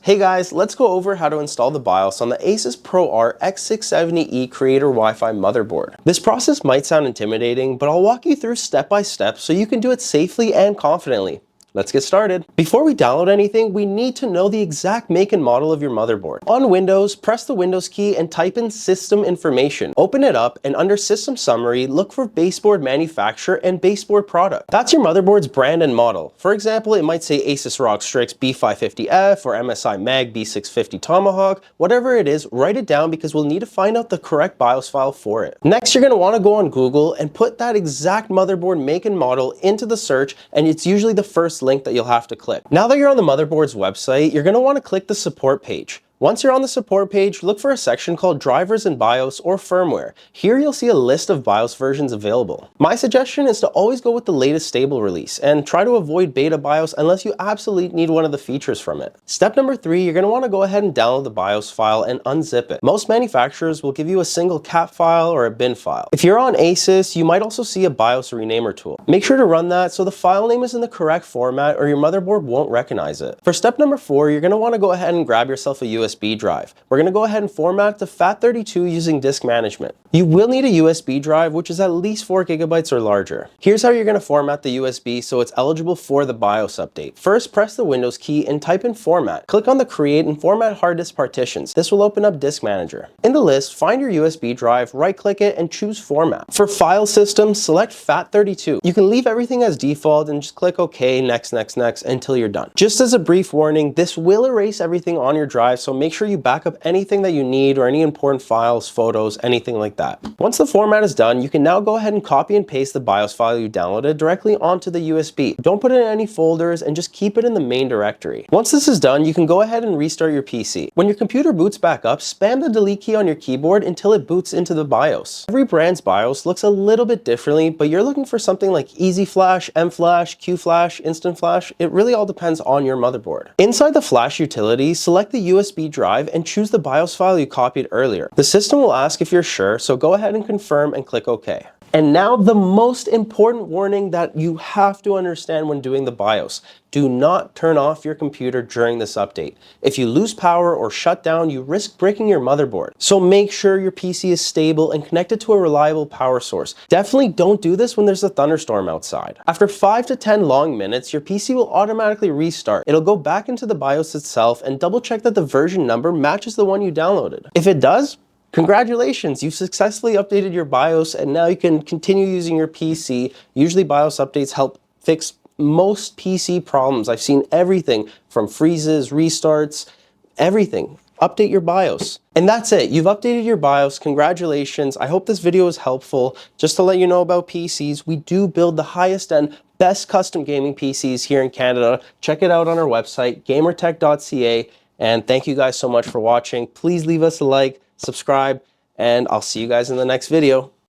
Hey guys, let's go over how to install the BIOS on the ASUS ProArt X670E-Creator Wi-Fi motherboard. This process might sound intimidating, but I'll walk you through step by step so you can do it safely and confidently. Let's get started. Before we download anything, we need to know the exact make and model of your motherboard. On Windows, press the Windows key and type in System Information. Open it up and under System Summary, look for baseboard manufacturer and baseboard product. That's your motherboard's brand and model. For example, it might say ASUS ROG Strix B550F or MSI Mag B650 Tomahawk. Whatever it is, write it down because we'll need to find out the correct BIOS file for it. Next, you're going to want to go on Google and put that exact motherboard make and model into the search, and it's usually the first link that you'll have to click. Now that you're on the motherboard's website, you're going to want to click the support page. Once you're on the support page, look for a section called Drivers and BIOS or Firmware. Here you'll see a list of BIOS versions available. My suggestion is to always go with the latest stable release and try to avoid beta BIOS unless you absolutely need one of the features from it. Step number 3, you're going to want to go ahead and download the BIOS file and unzip it. Most manufacturers will give you a single cap file or a bin file. If you're on ASUS, you might also see a BIOS renamer tool. Make sure to run that so the file name is in the correct format or your motherboard won't recognize it. For step number 4, you're going to want to go ahead and grab yourself a USB drive. We're going to go ahead and format to FAT32 using disk management. You will need a USB drive, which is at least 4 GB or larger. Here's how you're going to format the USB so it's eligible for the BIOS update. First, press the Windows key and type in Format. Click on the Create and Format Hard Disk Partitions. This will open up Disk Manager. In the list, find your USB drive, right-click it, and choose Format. For file system, select FAT32. You can leave everything as default and just click OK, next, until you're done. Just as a brief warning, this will erase everything on your drive, so make sure you back up anything that you need or any important files, photos, anything like that. Once the format is done, you can now go ahead and copy and paste the BIOS file you downloaded directly onto the USB. Don't put it in any folders and just keep it in the main directory. Once this is done, you can go ahead and restart your PC. When your computer boots back up, spam the delete key on your keyboard until it boots into the BIOS. Every brand's BIOS looks a little bit differently, but you're looking for something like Easy Flash, M Flash, Q Flash, Instant Flash. It really all depends on your motherboard. Inside the flash utility, select the USB drive and choose the BIOS file you copied earlier. The system will ask if you're sure, so go ahead and confirm and click OK. And now the most important warning that you have to understand when doing the BIOS. Do not turn off your computer during this update. If you lose power or shut down, you risk breaking your motherboard. So make sure your PC is stable and connected to a reliable power source. Definitely don't do this when there's a thunderstorm outside. After 5 to 10 long minutes, your PC will automatically restart. It'll go back into the BIOS itself and double check that the version number matches the one you downloaded. If it does, congratulations, you've successfully updated your BIOS and now you can continue using your PC. Usually BIOS updates help fix most PC problems. I've seen everything from freezes, restarts, everything. Update your BIOS. And that's it. You've updated your BIOS. Congratulations. I hope this video was helpful. Just to let you know about PCs, we do build the highest end, best custom gaming PCs here in Canada. Check it out on our website, GamerTech.ca. And thank you guys so much for watching. Please leave us a like, subscribe, and I'll see you guys in the next video.